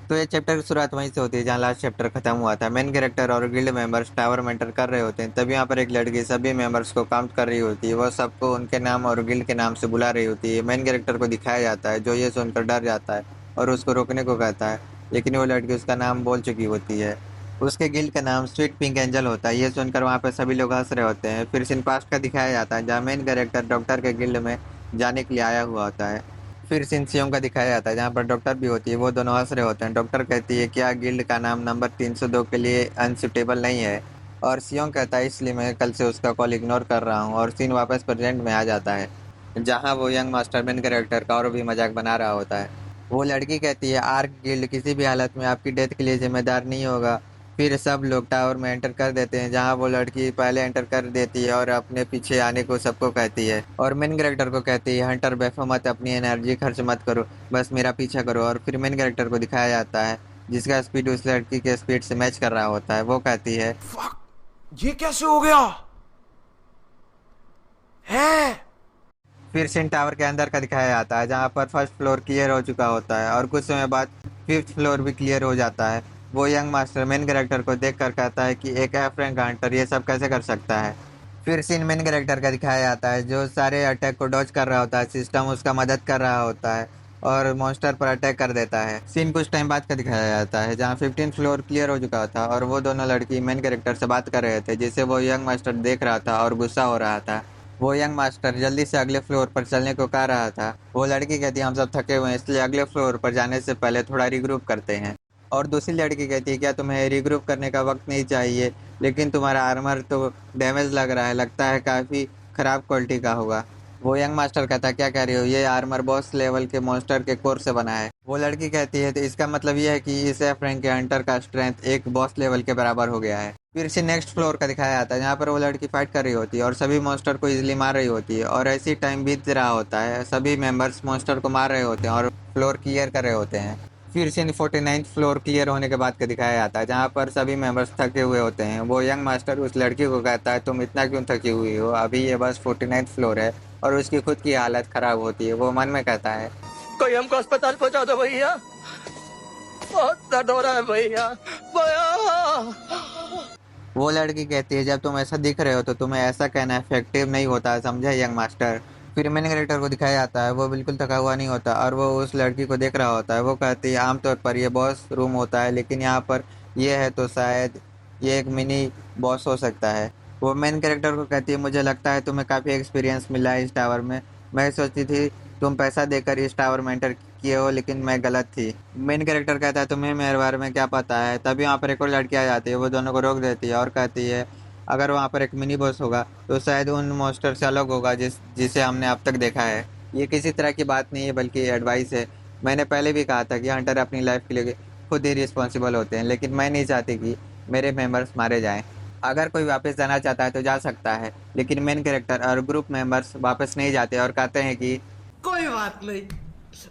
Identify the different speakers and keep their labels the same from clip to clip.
Speaker 1: तो ये चैप्टर की शुरुआत वहीं से होती है जहाँ लास्ट चैप्टर खत्म हुआ था। मेन कैरेक्टर और गिल्ड मेंबर्स टावर में एंटर कर रहे होते हैं, तभी यहाँ पर एक लड़की सभी मेंबर्स को काउंट कर रही होती है। वो सबको उनके नाम और गिल्ड के नाम से बुला रही होती है। मेन कैरेक्टर को दिखाया जाता है, जो ये सुनकर डर जाता है और उसको रोकने को कहता है, लेकिन वो लड़की उसका नाम बोल चुकी होती है। उसके गिल्ड का नाम स्वीट पिंक एंजल होता है। ये सुनकर वहाँ पर सभी लोग हंस रहे होते हैं। फिर सीन पास्ट का दिखाया जाता है, जहाँ मेन कैरेक्टर डॉक्टर के गिल्ड में जाने के लिए आया हुआ होता है। फिर सीन सियोंग का दिखाया जाता है, जहाँ पर डॉक्टर भी होती है। वो दोनों हंस रहे होते हैं। डॉक्टर कहती है, क्या गिल्ड का नाम नंबर 302 के लिए अनसुटेबल नहीं है? और सियोंग कहता है, इसलिए मैं कल से उसका कॉल इग्नोर कर रहा हूँ। और सीन वापस प्रेजेंट में आ जाता है, जहाँ वो यंग मास्टर मेन कैरेक्टर का और भी मजाक बना रहा होता है। वो लड़की कहती है, आर्क गिल्ड किसी भी हालत में आपकी डेथ के लिए जिम्मेदार नहीं होगा। फिर सब लोग टावर में एंटर कर देते हैं, जहाँ वो लड़की पहले एंटर कर देती है और अपने पीछे आने को सबको कहती है। और मेन कैरेक्टर को कहती है, हंटर बेफो मत, अपनी एनर्जी खर्च मत करो, बस मेरा पीछा करो। और फिर मेन कैरेक्टर को दिखाया जाता है, जिसका स्पीड उस लड़की के स्पीड से मैच कर रहा होता है। वो कहती है,
Speaker 2: ये कैसे हो गया है?
Speaker 1: फिर सिन टावर के अंदर का दिखाया जाता है, जहाँ पर फर्स्ट फ्लोर क्लियर हो चुका होता है और कुछ समय बाद फिफ्थ फ्लोर भी क्लियर हो जाता है। वो यंग मास्टर मेन कैरेक्टर को देख कर कहता है कि एक एफ रैंक हंटर ये सब कैसे कर सकता है। फिर सीन मेन कैरेक्टर का दिखाया जाता है, जो सारे अटैक को डॉज कर रहा होता है। सिस्टम उसका मदद कर रहा होता है और मॉन्स्टर पर अटैक कर देता है। सीन कुछ टाइम बाद का दिखाया जाता है, जहाँ 15 फ्लोर क्लियर हो चुका था और वो दोनों लड़की मेन कैरेक्टर से बात कर रहे थे, जिसे वो यंग मास्टर देख रहा था और गुस्सा हो रहा था। वो यंग मास्टर जल्दी से अगले फ्लोर पर चलने को कह रहा था। वो लड़की कहती है, हम सब थके हुए हैं, इसलिए अगले फ्लोर पर जाने से पहले थोड़ा रिग्रुप करते हैं। और दूसरी लड़की कहती है, क्या तुम्हें रिग्रुप करने का वक्त नहीं चाहिए? लेकिन तुम्हारा आर्मर तो डैमेज लग रहा है, लगता है काफ़ी ख़राब क्वालिटी का होगा। वो यंग मास्टर कहता है, क्या कह रही हो? ये आर्मर बॉस लेवल के मॉन्स्टर के कोर से बना है। वो लड़की कहती है, तो इसका मतलब ये है कि इस एफ रैंक के हंटर का स्ट्रेंथ एक बॉस लेवल के बराबर हो गया है। फिर से नेक्स्ट फ्लोर का दिखाया जाता है, जहाँ पर वो लड़की फाइट कर रही होती है और सभी मॉन्स्टर को इजीली मार रही होती है। और ऐसी टाइम बीत रहा होता है, सभी मेंबर्स मॉन्स्टर को मार रहे होते हैं और फ्लोर क्लियर कर रहे होते हैं। फिर से 49th फ्लोर क्लियर होने के बाद का दिखाया जाता है, जहाँ पर सभी मेंबर्स थके हुए होते हैं। वो यंग मास्टर उस लड़की को कहता है, तुम इतना क्यों थकी हुई हो? अभी ये बस 49th फ्लोर है। और उसकी खुद की हालत खराब होती है। वो मन में कहता है,
Speaker 3: कोई हमको अस्पताल पहुंचा दो भैया, बहुत दर्द हो रहा है भैया भैया।
Speaker 1: वो लड़की कहती है, जब तुम ऐसा दिख रहे हो तो तुम्हें ऐसा कहना इफेक्टिव नहीं होता, समझे यंग मास्टर? फिर मेन कैरेक्टर को दिखाया जाता है, वो बिल्कुल थका हुआ नहीं होता और वो उस लड़की को देख रहा होता है। वो कहती है, आमतौर पर ये बॉस रूम होता है, लेकिन यहाँ पर ये है तो शायद ये एक मिनी बॉस हो सकता है। वो मेन कैरेक्टर को कहती है, मुझे लगता है तुम्हें काफ़ी एक्सपीरियंस मिला है इस टावर में। मैं सोचती थी तुम पैसा देकर इस टावर में एंटर किए हो, लेकिन मैं गलत थी। मेन कैरेक्टर कहता है, तुम्हें मेरे बारे में क्या पता है? तभी वहाँ पर एक और लड़की आ जाती है, वो दोनों को रोक देती है और कहती है, अगर वहाँ पर एक मिनी बॉस होगा तो शायद उन मॉन्स्टर से अलग होगा जिसे हमने अब तक देखा है। ये किसी तरह की बात नहीं है, बल्कि एडवाइस है। मैंने पहले भी कहा था कि हंटर अपनी लाइफ के लिए खुद ही रिस्पॉन्सिबल होते हैं, लेकिन मैं नहीं चाहती कि मेरे मेंबर्स मारे जाएं। अगर कोई वापस जाना चाहता है तो जा सकता है, लेकिन मेन कैरेक्टर और ग्रुप मेंबर्स वापस नहीं जाते और कहते हैं कि
Speaker 4: कोई बात नहीं,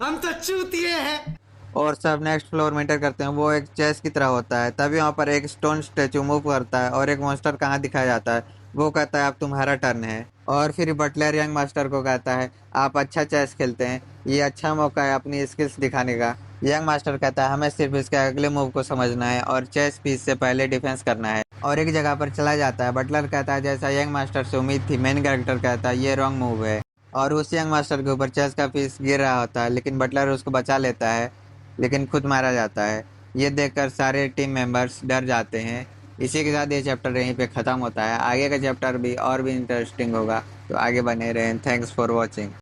Speaker 4: हम तो चूतिए हैं।
Speaker 1: और सब नेक्स्ट फ्लोर में एंटर करते हैं। वो एक चेस की तरह होता है। तभी वहाँ पर एक स्टोन स्टेचू मूव करता है और एक मॉन्स्टर कहाँ दिखाया जाता है। वो कहता है, अब तुम्हारा टर्न है। और फिर बटलर यंग मास्टर को कहता है, आप अच्छा चेस खेलते हैं, ये अच्छा मौका है अपनी स्किल्स दिखाने का। यंग मास्टर कहता है, हमें सिर्फ इसके अगले मूव को समझना है और चेस पीस से पहले डिफेंस करना है। और एक जगह पर चला जाता है। बटलर कहता है, जैसा यंग मास्टर से उम्मीद थी। मेन कैरेक्टर कहता है, ये रॉन्ग मूव है। और उस यंग मास्टर के ऊपर चेस का पीस गिर रहा होता है, लेकिन बटलर उसको बचा लेता है, लेकिन खुद मारा जाता है। ये देखकर सारे टीम मेंबर्स डर जाते हैं। इसी के साथ ये चैप्टर यहीं पे ख़त्म होता है। आगे का चैप्टर भी और भी इंटरेस्टिंग होगा, तो आगे बने रहें। Thanks for watching.